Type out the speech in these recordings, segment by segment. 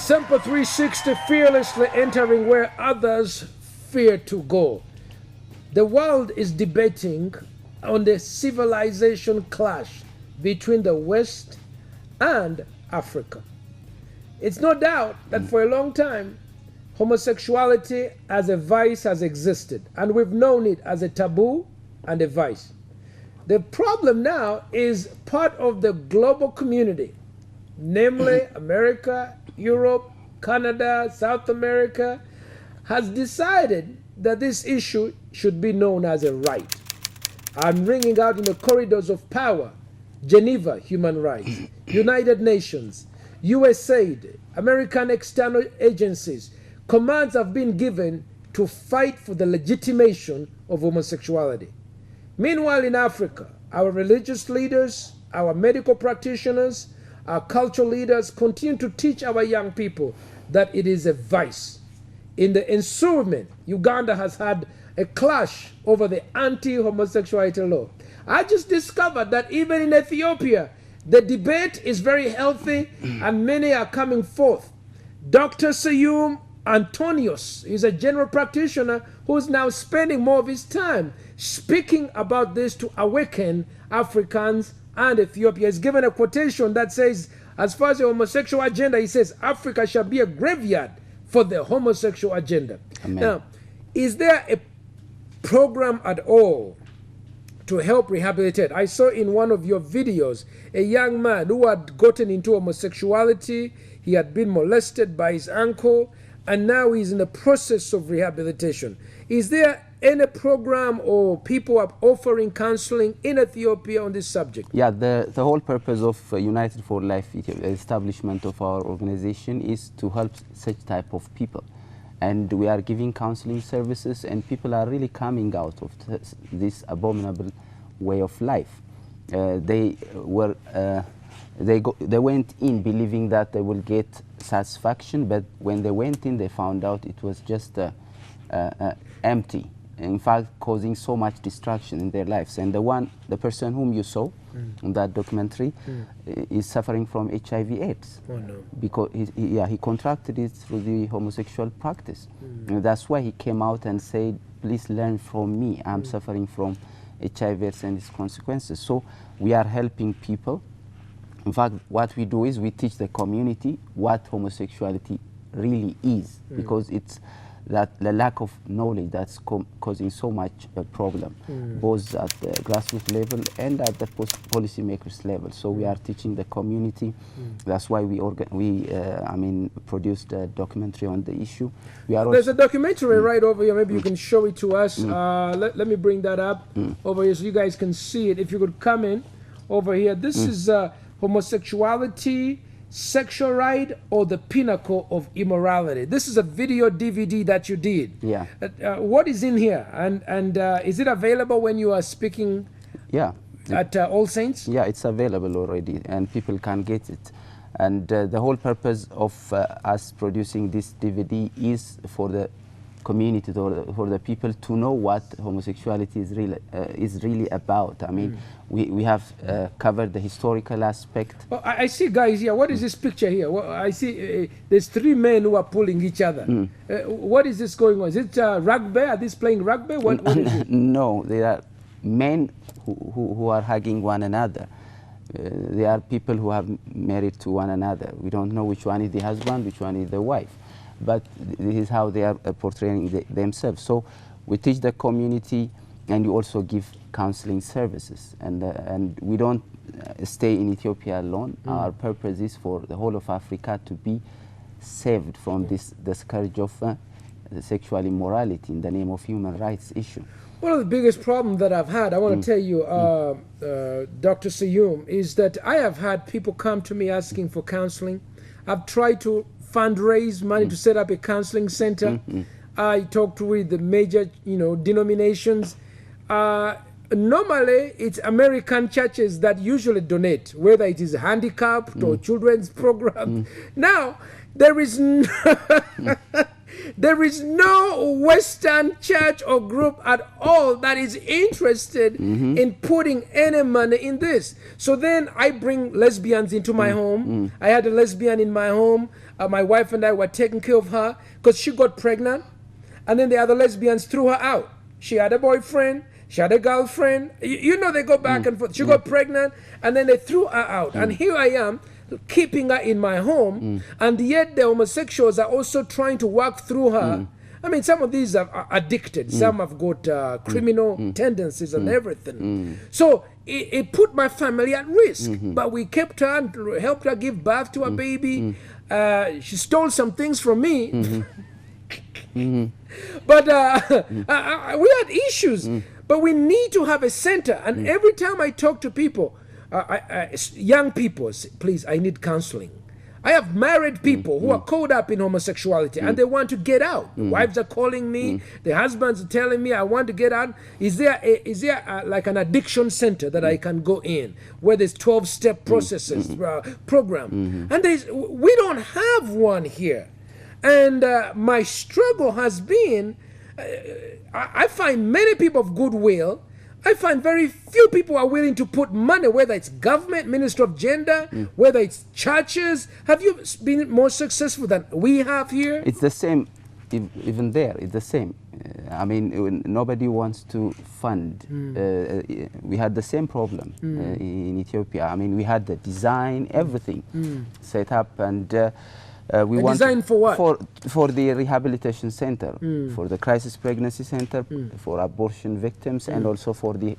Sempa 360, fearlessly entering where others fear to go. The world is debating on the civilization clash between the West and Africa. It's no doubt that for a long time, homosexuality as a vice has existed, and we've known it as a taboo and a vice. The problem now is part of the global community, namely America, Europe, Canada, South America, has decided that this issue should be known as a right. I'm ringing out in the corridors of power: Geneva, human rights, United Nations, USAID, American external agencies. Commands have been given to fight for the legitimation of homosexuality. Meanwhile, in Africa, our religious leaders, our medical practitioners, our cultural leaders continue to teach our young people that it is a vice. In the ensuement, Uganda has had a clash over the anti-homosexuality law. I just discovered that even in Ethiopia, the debate is very healthy and many are coming forth. Dr. Sayum Antonios is a general practitioner who's now spending more of his time speaking about this to awaken Africans and Ethiopia. He's given a quotation that says, as far as the homosexual agenda, he says, Africa shall be a graveyard for the homosexual agenda. Amen. Now, is there a program at all to help rehabilitate? I saw in one of your videos a young man who had gotten into homosexuality. He had been molested by his uncle, and now he's in the process of rehabilitation. Is there any program or people are offering counseling in Ethiopia on this subject? Yeah, the whole purpose of United for Life, the establishment of our organization, is to help such type of people. And we are giving counseling services, and people are really coming out of this abominable way of life. They went in believing that they will get satisfaction, but when they went in, they found out it was just empty. In fact, causing so much destruction in their lives. And the person whom you saw in that documentary is suffering from HIV/AIDS. Oh no! Because he contracted it through the homosexual practice. And that's why he came out and said, "Please learn from me. I'm suffering from HIV/AIDS and its consequences." So we are helping people. In fact, what we do is we teach the community what homosexuality really is, because it's that the lack of knowledge that's causing so much problem, both at the grassroots level and at the policymakers level. So we are teaching the community. That's why we produced a documentary on the issue. There's a documentary right over here. Maybe you can show it to us. Let me bring that up over here so you guys can see it. If you could come in over here. This is homosexuality, sexual right, or the pinnacle of immorality. This is a video DVD that you did. Yeah. What is in here, and is it available when you are speaking? Yeah. At All Saints? Yeah, it's available already, and people can get it. And the whole purpose of us producing this DVD is for the community, for the people to know what homosexuality is really about. I mean, we have covered the historical aspect. Oh, I see guys here. What is this picture here? Well, I see there's three men who are pulling each other. What is this going on? Is it rugby? Are these playing rugby? What is it? No, they are men who are hugging one another. They are people who are married to one another. We don't know which one is the husband, which one is the wife. But this is how they are portraying themselves. So we teach the community, and we also give counseling services. And we don't stay in Ethiopia alone. Our purpose is for the whole of Africa to be saved from the scourge of sexual immorality in the name of human rights issue. One of the biggest problems that I've had, I want to tell you, Dr. Sayum, is that I have had people come to me asking for counseling. I've tried to fundraise money to set up a counseling center. I talked with the major, denominations. Normally, it's American churches that usually donate, whether it is handicapped or children's program. Now, there is There is no Western church or group at all that is interested in putting any money in this. So then I bring lesbians into my home. I had a lesbian in my home. My wife and I were taking care of her because she got pregnant. And then the other lesbians threw her out. She had a boyfriend. She had a girlfriend. You know, they go back and forth. She got pregnant, and then they threw her out. And here I am, keeping her in my home, and yet the homosexuals are also trying to work through her. I mean, some of these are addicted. Some have got criminal tendencies and everything. So it put my family at risk. But we kept her and helped her give birth to a baby. She stole some things from me. But we had issues. But we need to have a center. And every time I talk to people, young people, please, I need counseling. I have married people who are caught up in homosexuality and they want to get out. The wives are calling me, the husbands are telling me, I want to get out. Is there like an addiction center that I can go in where there's 12-step processes, program? And we don't have one here. And my struggle has been, I find many people of goodwill. I find very few people are willing to put money, whether it's government, Ministry of Gender, whether it's churches. Have you been more successful than we have here? It's the same, even there, it's the same. I mean, nobody wants to fund. We had the same problem in Ethiopia. I mean, we had the design, everything set up, and we want design for what? For the rehabilitation center, for the crisis pregnancy center, for abortion victims, and also for the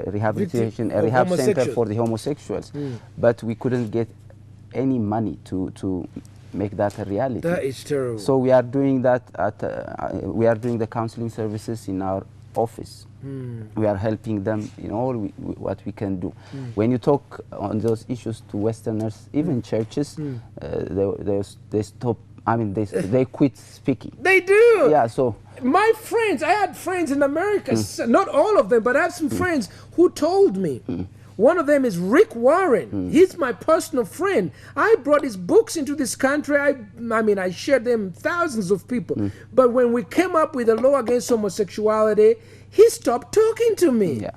rehabilitation rehab center for the homosexuals. But we couldn't get any money to make that a reality. That is terrible. So we are doing that at we are doing the counseling services in our office. We are helping them in all what we can do. When you talk on those issues to Westerners, even churches, they stop. I mean, they quit speaking. They do. Yeah. So my friends, I had friends in America. Not all of them, but I have some friends who told me. One of them is Rick Warren. He's my personal friend. I brought his books into this country. I mean, I shared them with thousands of people. But when we came up with a law against homosexuality, he stopped talking to me. yeah.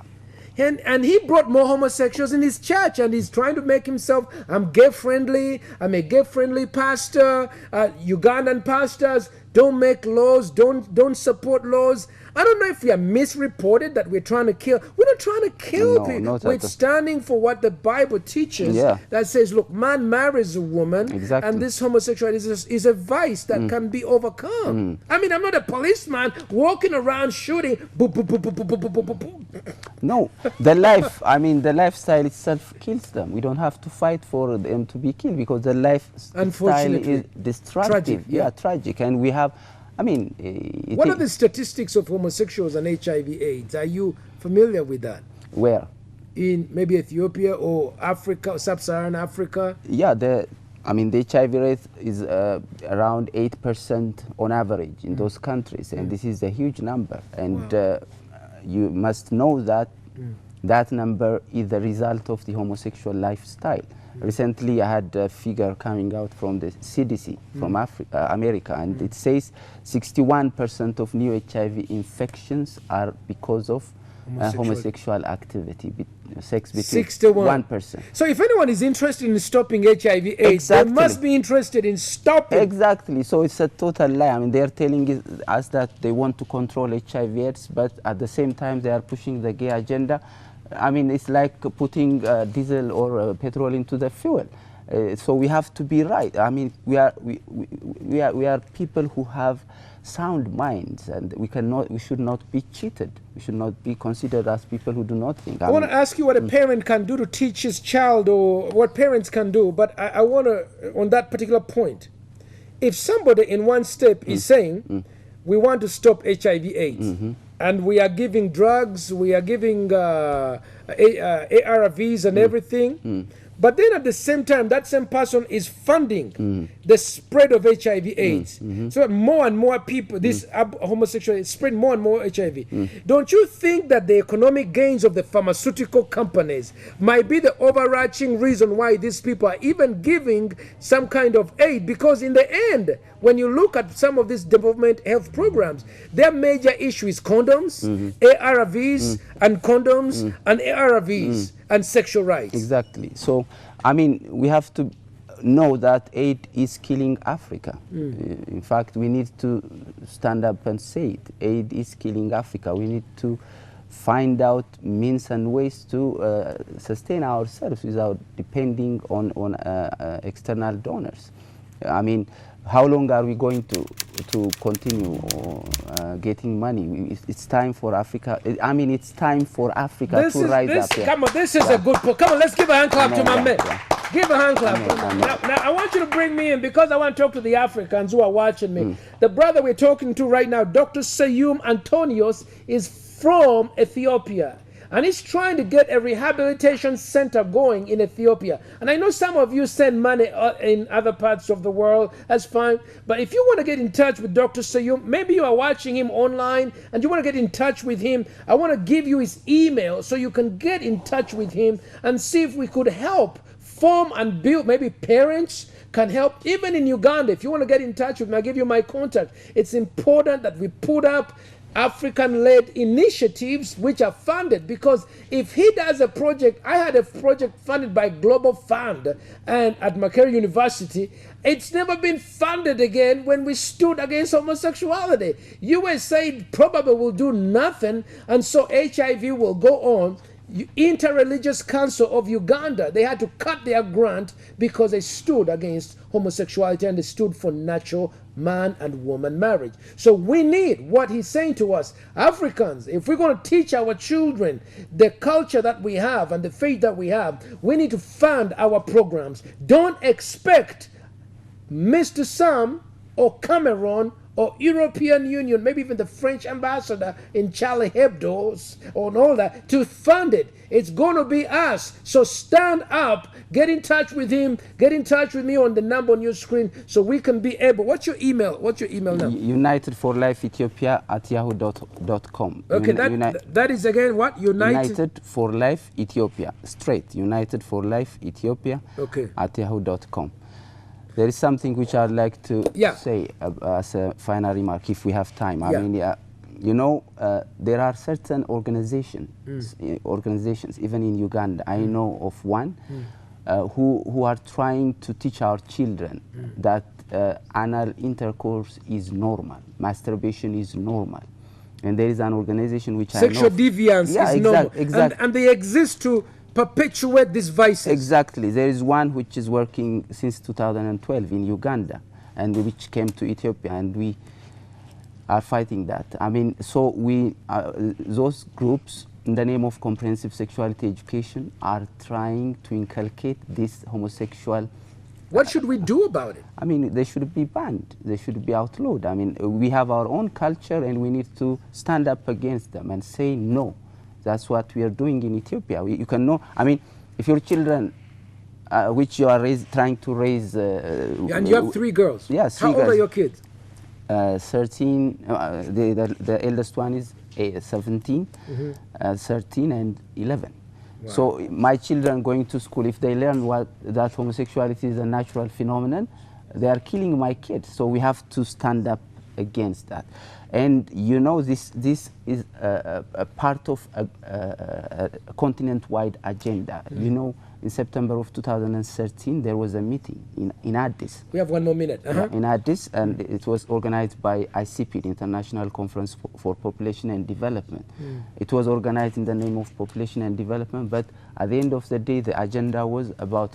And he brought more homosexuals in his church, and he's trying to make himself, I'm gay friendly, I'm a gay friendly pastor. Ugandan pastors don't make laws, don't support laws. I don't know if we are misreported that we're trying to kill. We're not trying to kill people. We're standing for what the Bible teaches, that says, look, man marries a woman, and this homosexuality is a vice that can be overcome. I mean, I'm not a policeman walking around shooting. Boop, boop, boop, boop, boop, boop, boop, boop. No, the life, I mean, the lifestyle itself kills them. We don't have to fight for them to be killed because the lifestyle is destructive. Tragic, yeah, tragic. And we have, I mean... what are the statistics of homosexuals and HIV/AIDS? Are you familiar with that? Where? In maybe Ethiopia or Africa, or Sub-Saharan Africa? Yeah, the HIV rate is around 8% on average in those countries. And this is a huge number. And you must know that that number is the result of the homosexual lifestyle. Recently, I had a figure coming out from the CDC from America, and it says 61% of new HIV infections are because of homosexual activity, sex between 1%. So if anyone is interested in stopping HIV/AIDS, they must be interested in stopping. Exactly. So it's a total lie. I mean, they are telling us that they want to control HIV/AIDS, but at the same time, they are pushing the gay agenda. I mean, it's like putting diesel or petrol into the fuel. So we have to be right. I mean, we are people who have sound minds, and we should not be cheated. We should not be considered as people who do not think. I want to ask you what a parent can do to teach his child, or what parents can do. But I want to, on that particular point, if somebody in one step is saying, we want to stop HIV/AIDS. And we are giving drugs, we are giving ARVs and everything. But then at the same time, that same person is funding the spread of HIV/AIDS. So that more and more people, this homosexuality, spread more and more HIV. Don't you think that the economic gains of the pharmaceutical companies might be the overarching reason why these people are even giving some kind of aid? Because in the end, when you look at some of these development health programs, their major issue is condoms, ARVs, and condoms, and ARVs, and sexual rights. Exactly. So, I mean, we have to know that aid is killing Africa. In fact, we need to stand up and say it. Aid is killing Africa. We need to find out means and ways to sustain ourselves without depending on external donors. I mean, how long are we going to continue getting money? It's time for Africa. I mean, it's time for Africa to rise up. Yeah. Come on, this is a good point. Come on, let's give a hand clap to my man. Give a hand clap. Now, I want you to bring me in because I want to talk to the Africans who are watching me. The brother we're talking to right now, Dr. Sayum Antonios, is from Ethiopia. And he's trying to get a rehabilitation center going in Ethiopia. And I know some of you send money in other parts of the world. That's fine. But if you want to get in touch with Dr. Sayum, maybe you are watching him online and you want to get in touch with him, I want to give you his email so you can get in touch with him and see if we could help form and build. Maybe parents can help. Even in Uganda, if you want to get in touch with me, I'll give you my contact. It's important that we put up African-led initiatives which are funded, because if he does a project, I had a project funded by Global Fund and at Makerere University, it's never been funded again when we stood against homosexuality. USA probably will do nothing, and so HIV will go on. Interreligious Council of Uganda, they had to cut their grant because they stood against homosexuality and they stood for natural man and woman marriage. So we need what he's saying to us, Africans. If we're going to teach our children the culture that we have and the faith that we have, we need to fund our programs. Don't expect Mr. Sam or Cameron or European Union, maybe even the French ambassador in Charlie Hebdo's or all that, to fund it. It's going to be us. So stand up, get in touch with him, get in touch with me on the number on your screen so we can be able. What's your email? What's your email now? United for Life Ethiopia at yahoo.com. Okay, that is again what? United for Life Ethiopia. Straight. United for Life Ethiopia at yahoo.com. There is something which I'd like to say as a final remark, if we have time. I mean, you know, there are certain organizations, even in Uganda. I know of one who are trying to teach our children that anal intercourse is normal, masturbation is normal. And there is an organization which Sexual deviance is normal. Exactly. And they exist to perpetuate these vices. Exactly. There is one which is working since 2012 in Uganda and which came to Ethiopia, and we are fighting that. I mean, so we, those groups, in the name of comprehensive sexuality education, are trying to inculcate this homosexual. What should we do about it? I mean, they should be banned. They should be outlawed. I mean, we have our own culture and we need to stand up against them and say no. That's what we are doing in Ethiopia. You can know, I mean, if your children, which you are trying to raise... and you have 3 girls. Yes. How old are your kids? 13, the eldest one is 17, 13 and 11. Wow. So my children going to school, if they learn that homosexuality is a natural phenomenon, they are killing my kids. So we have to stand up against that. And you know, this is a part of a continent-wide agenda. You know, in September of 2013, there was a meeting in Addis. We have 1 more minute. In Addis, and it was organized by ICP, the International Conference for Population and Development. It was organized in the name of population and development, but at the end of the day, the agenda was about,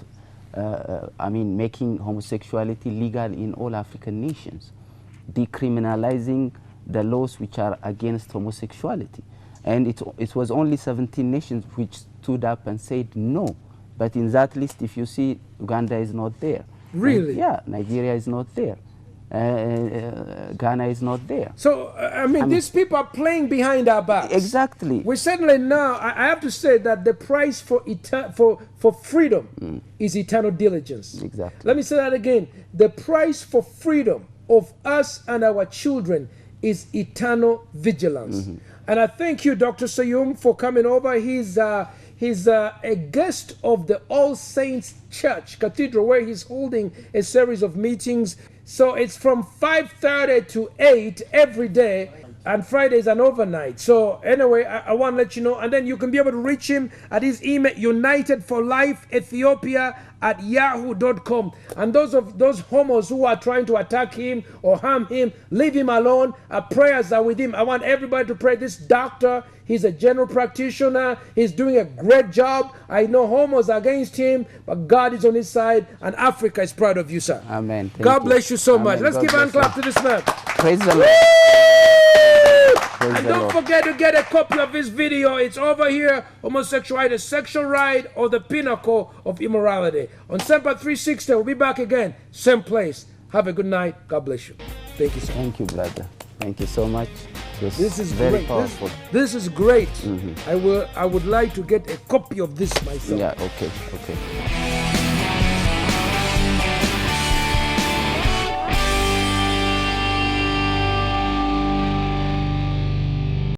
I mean, making homosexuality legal in all African nations, decriminalizing the laws which are against homosexuality. And it was only 17 nations which stood up and said no. But in that list, if you see, Uganda is not there. Really? And, yeah, Nigeria is not there. Ghana is not there. So, I mean, these people are playing behind our backs. Exactly. We certainly now, I have to say that the price for freedom is eternal diligence. Exactly. Let me say that again. The price for freedom of us and our children is eternal vigilance. And I thank you, Dr. Sayum, for coming over. He's a guest of the All Saints Church Cathedral, where he's holding a series of meetings. So it's from 5:30 to 8 every day, and Friday is an overnight. So anyway, I want to let you know, and then you can be able to reach him at his email, unitedforlifeethiopia@yahoo.com. And those homos who are trying to attack him or harm him, leave him alone. Our prayers are with him. I want everybody to pray. This doctor, he's a general practitioner. He's doing a great job. I know homos are against him, but God is on his side, and Africa is proud of you, sir. Amen. God bless you so much. Let's give a hand clap to this man. Praise the Lord. And don't forget to get a copy of this video. It's over here. Homosexuality, sexual right, or the pinnacle of immorality. On Sempa 360, we'll be back again. Same place. Have a good night. God bless you. Thank you, sir. Thank you, brother. Thank you so much. This is very great. powerful. This is great. I would like to get a copy of this myself. Yeah, okay.